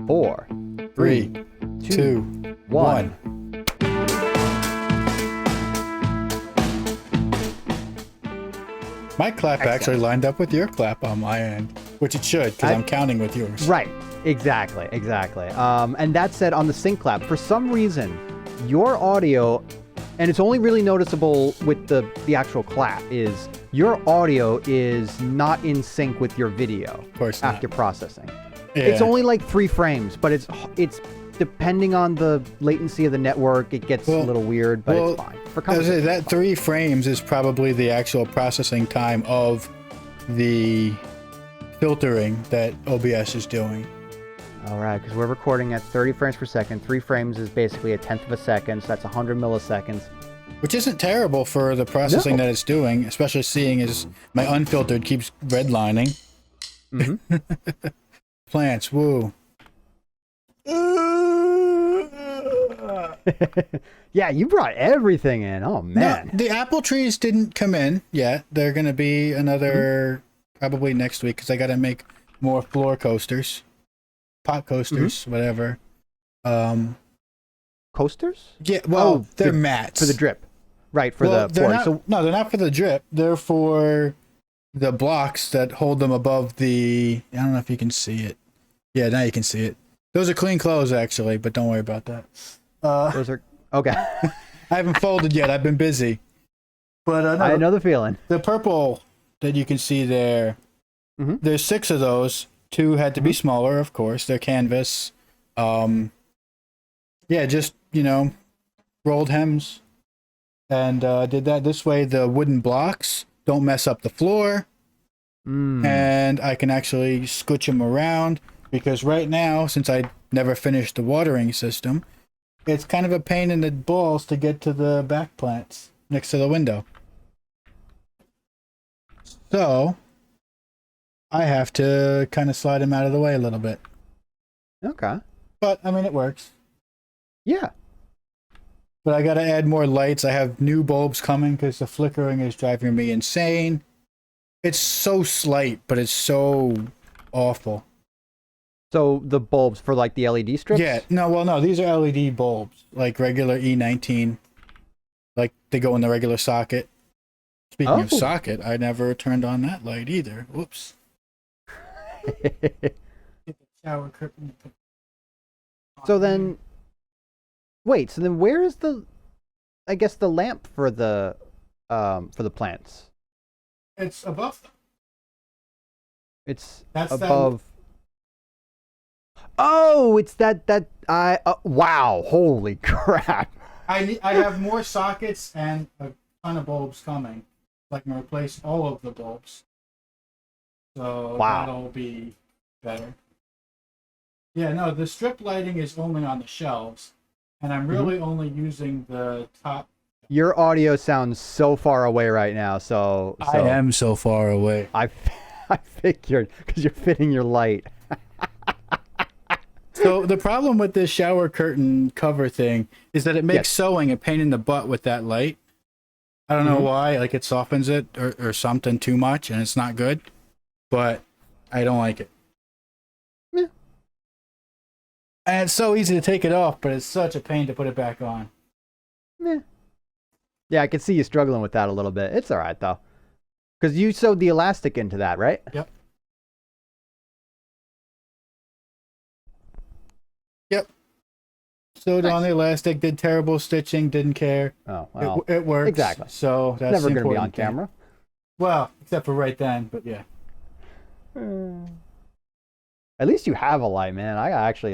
4, 3, 2, 1. My clap actually lined up with your clap on my end, which it should, because I'm counting with yours. Right. Exactly. And that said, on the sync clap, for some reason, your audio, and it's only really noticeable with the actual clap, is your audio is not in sync with your video. Of course not. After processing. Yeah. It's only like 3 frames, but it's depending on the latency of the network, it gets a little weird, but it's fine. For that 3 frames is probably the actual processing time of the filtering that OBS is doing. All right, because we're recording at 30 frames per second. 3 frames is basically a tenth of a second, so that's 100 milliseconds. Which isn't terrible for the processing that it's doing, especially seeing as my unfiltered keeps redlining. Mm-hmm. Plants, woo. Yeah, you brought everything in. Oh, man. No, the apple trees didn't come in yet. They're going to be another, probably next week, because I got to make more floor coasters. Pot coasters, whatever. Coasters? Yeah, well, they're mats. For the drip. Right, for the pour. No, they're not for the drip. They're for the blocks that hold them above the... I don't know if you can see it. Yeah, now you can see it. Those are clean clothes, actually, but don't worry about that. Those are... Okay. I haven't folded yet. I've been busy. But no, I know the feeling. The purple that you can see there, there's 6 of those. 2 had to be smaller, of course. They're canvas. Yeah, just, rolled hems. And did that this way. The wooden blocks don't mess up the floor. And I can actually scooch them around. Because right now, since I never finished the watering system, it's kind of a pain in the balls to get to the back plants next to the window. So I have to kind of slide them out of the way a little bit. Okay. But, I mean, it works. Yeah. But I got to add more lights. I have new bulbs coming because the flickering is driving me insane. It's so slight, but it's so awful. So the bulbs for like the LED strips? Yeah. No, these are LED bulbs, like regular E19. Like they go in the regular socket. Speaking of socket, I never turned on that light either. Whoops. Shower curtain. So then, wait. So then, where is the lamp for the plants? It's above them. It's above. Oh, it's that wow! Holy crap! I have more sockets and a ton of bulbs coming. So I can replace all of the bulbs. So that'll be better. Yeah, no, the strip lighting is only on the shelves, and I'm really only using the top. Your audio sounds so far away right now, so I am so far away. I figured, because you're fitting your light. So the problem with this shower curtain cover thing is that it makes sewing a pain in the butt with that light. I don't know why, like it softens it or something too much, and it's not good, but I don't like it. Yeah. And it's so easy to take it off, but it's such a pain to put it back on. Yeah, I can see you struggling with that a little bit. It's all right, though. Because you sewed the elastic into that, right? Yep. Sewed on the elastic, did terrible stitching, didn't care. Oh, well. It works. Exactly. So that's never going to be on camera. Well, except for right then, but yeah. At least you have a light, man. I gotta actually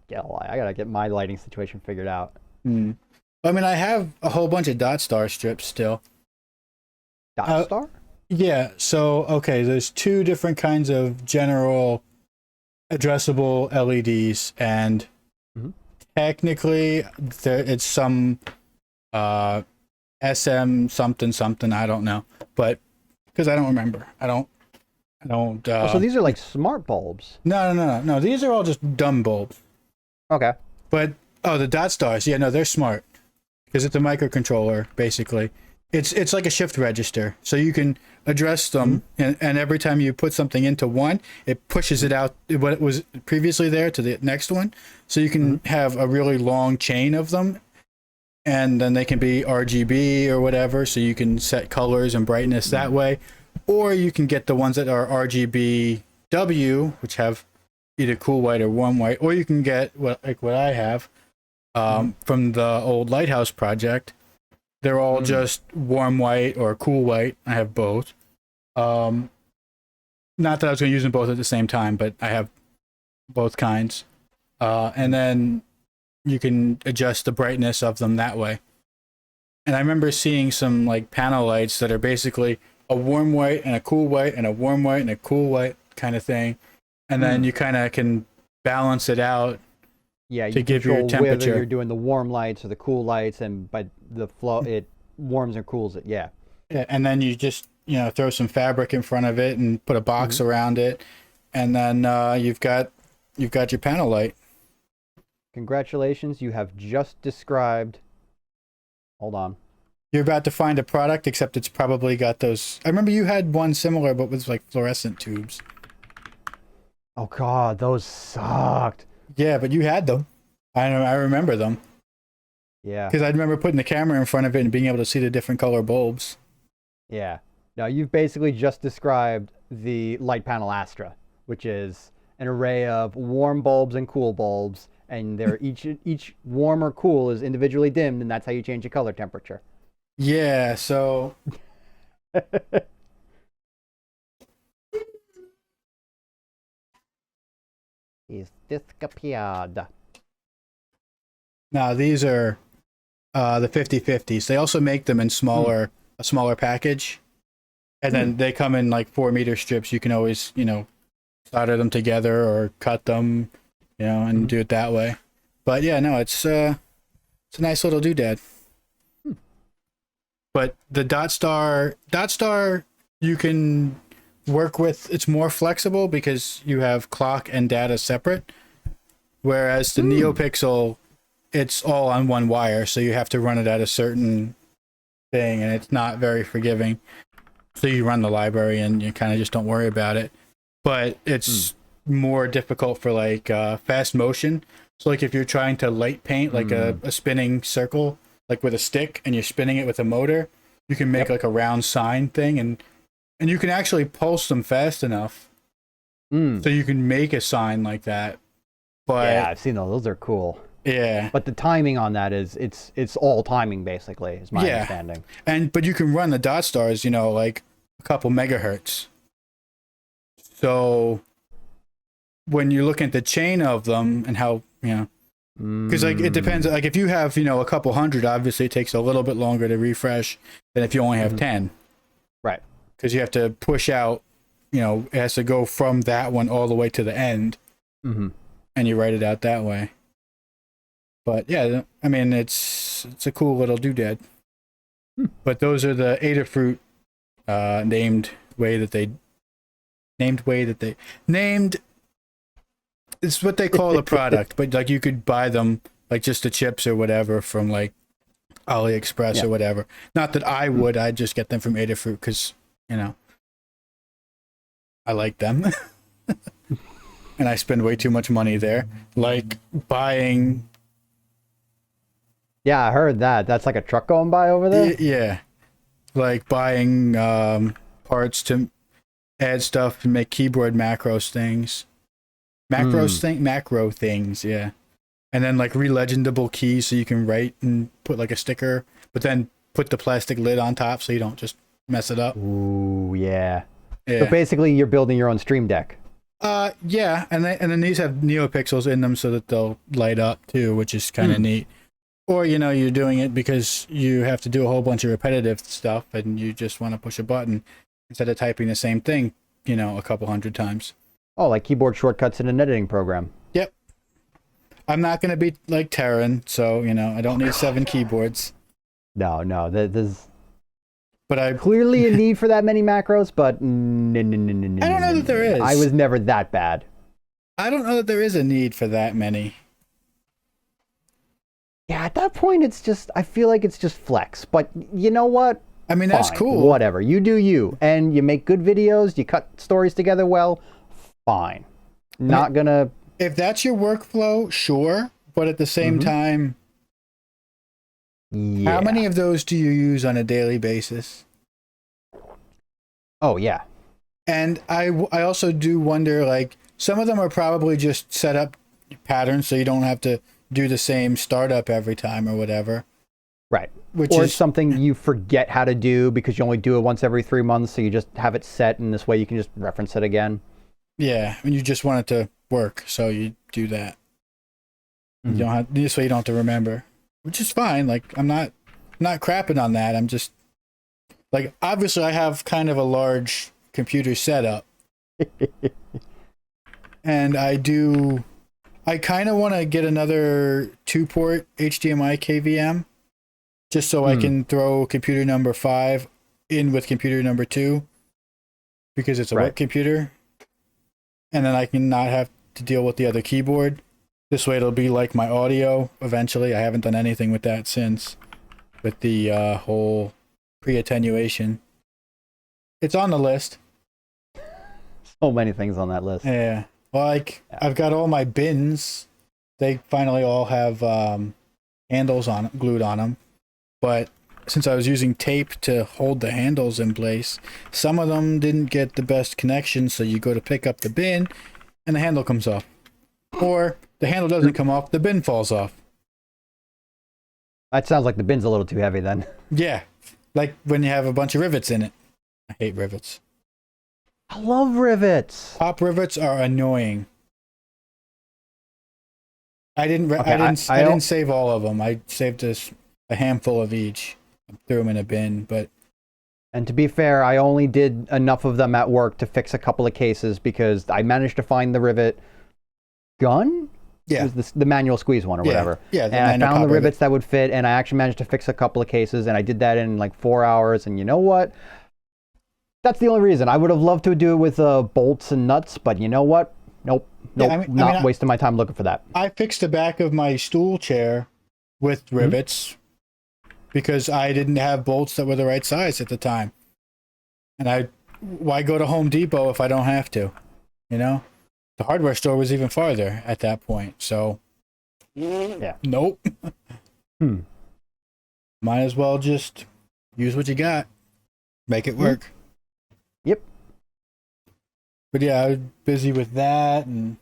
get a light. I gotta get my lighting situation figured out. I mean, I have a whole bunch of dot star strips still. Dot star? Yeah. So, okay, there's 2 different kinds of general addressable LEDs, and technically it's some SM something, I don't know, but because I don't remember. I don't so these are like smart bulbs. No, these are all just dumb bulbs. Okay. But the dot stars, yeah, no, they're smart because it's a microcontroller basically, It's like a shift register, so you can address them, and every time you put something into one, it pushes it out what was previously there to the next one, so you can have a really long chain of them, and then they can be RGB or whatever, so you can set colors and brightness that way, or you can get the ones that are RGBW, which have either cool white or warm white, or you can get what I have from the old Lighthouse project. They're all just warm white or cool white. I have both. Not that I was going to use them both at the same time, but I have both kinds. And then you can adjust the brightness of them that way. And I remember seeing some like panel lights that are basically a warm white and a cool white and a warm white and a cool white kind of thing. And then you kind of can balance it out. Yeah, to you give your control whether temperature. you're doing the warm lights or the cool lights, and by the flow, it warms and cools it. Yeah. Yeah, and then you just throw some fabric in front of it and put a box around it, and then you've got your panel light. Congratulations, you have just described. Hold on. You're about to find a product, except it's probably got those. I remember you had one similar, but with like fluorescent tubes. Oh God, those sucked. Yeah, but you had them. I remember them. Yeah. Because I remember putting the camera in front of it and being able to see the different color bulbs. Yeah. Now you've basically just described the light panel Astra, which is an array of warm bulbs and cool bulbs, and they're each warm or cool is individually dimmed, and that's how you change the color temperature. Yeah, so He's disappeared. now these are the 50/50s. They also make them in a smaller package. And then they come in like 4-meter strips. You can always, solder them together or cut them, and do it that way. But yeah, no, it's a nice little doodad. But the dot star, you can work with. It's more flexible because you have clock and data separate. Whereas the NeoPixel, it's all on one wire, so you have to run it at a certain thing, and it's not very forgiving. So you run the library and you kind of just don't worry about it. But it's more difficult for like fast motion. So like if you're trying to light paint like a spinning circle, like with a stick, and you're spinning it with a motor, you can make like a round sign thing, and you can actually pulse them fast enough so you can make a sign like that. But yeah, I've seen those. Those are cool. Yeah. But the timing on that is it's all timing basically, is my understanding. But you can run the dot stars, like a couple megahertz. So when you look at the chain of them and how, because like it depends. Like if you have, a couple hundred, obviously it takes a little bit longer to refresh than if you only have 10. Right. Because you have to push out, it has to go from that one all the way to the end. And you write it out that way. But yeah, I mean, it's a cool little doodad. But those are the Adafruit named. It's what they call the product, but like you could buy them like just the chips or whatever from like AliExpress or whatever. Not that I would. I'd just get them from Adafruit because I like them. And I spend way too much money there. Like buying. Yeah, I heard that. That's like a truck going by over there? Yeah. Like buying parts to add stuff and make keyboard macro things, yeah. And then like relegendable keys so you can write and put like a sticker, but then put the plastic lid on top so you don't just mess it up. Ooh, yeah. Yeah. So basically you're building your own Stream Deck. Yeah, and then these have NeoPixels in them so that they'll light up too, which is kind of neat. Or, you're doing it because you have to do a whole bunch of repetitive stuff and you just want to push a button instead of typing the same thing, a couple hundred times. Oh, like keyboard shortcuts in an editing program. Yep. I'm not going to be like Terran, so, I don't need 7 keyboards. No, there's But I clearly a need for that many macros, but no. I don't know that there is. I was never that bad. I don't know that there is a need for that many. Yeah, at that point, I feel like it's just flex. But you know what? I mean, that's fine, cool. whatever. You do you. And you make good videos, you cut stories together well, fine. Not gonna... If that's your workflow, sure. But at the same time, Yeah. how many of those do you use on a daily basis? Oh, yeah. And I also do wonder, like, some of them are probably just set up patterns so you don't have to do the same startup every time or whatever. Right. Which or is it's something you forget how to do because you only do it once every 3 months, so you just have it set, and this way you can just reference it again. Yeah, and you just want it to work, so you do that. You don't have, this way you don't have to remember, which is fine. Like, I'm not crapping on that. I'm just like, obviously I have kind of a large computer setup, and I kind of want to get another 2-port HDMI KVM, just so I can throw computer number 5 in with computer number 2, because it's a work computer, and then I can not have to deal with the other keyboard. This way it'll be like my audio eventually. I haven't done anything with that since, with the whole pre-attenuation. It's on the list. So many things on that list. Yeah. Like, I've got all my bins. They finally all have handles on glued on them. But since I was using tape to hold the handles in place, some of them didn't get the best connection, so you go to pick up the bin and the handle comes off. Or the handle doesn't come off, the bin falls off. That sounds like the bin's a little too heavy then. Yeah. Like when you have a bunch of rivets in it. I hate rivets. I love rivets. Top rivets are annoying. I didn't save all of them. I saved a handful of each. I threw them in a bin, but... And to be fair, I only did enough of them at work to fix a couple of cases because I managed to find the rivet gun? Yeah. It was the manual squeeze one or whatever. Yeah, and I found the rivets that would fit, and I actually managed to fix a couple of cases, and I did that in like 4 hours, and you know what? That's the only reason. I would have loved to do it with bolts and nuts, but you know what? Nope. Not wasting my time looking for that. I fixed the back of my stool chair with rivets because I didn't have bolts that were the right size at the time. And why go to Home Depot if I don't have to? You know? The hardware store was even farther at that point, so... Yeah. Nope. Might as well just use what you got. Make it work. Yep. But yeah, I was busy with that and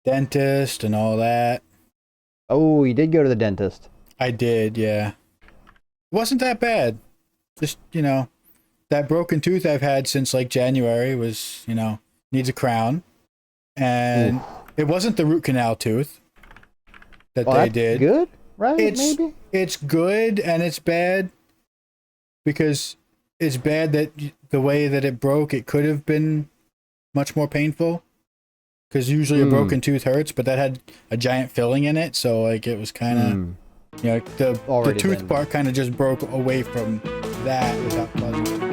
dentist and all that. Oh, you did go to the dentist. I did, yeah. It wasn't that bad. Just, that broken tooth I've had since like January was, needs a crown. And it wasn't the root canal tooth that they did. Good, right? Maybe? It's good and it's bad because it's bad that the way that it broke, it could have been much more painful. Because usually a broken tooth hurts, but that had a giant filling in it, so like it was kind of, the tooth part kind of just broke away from that without causing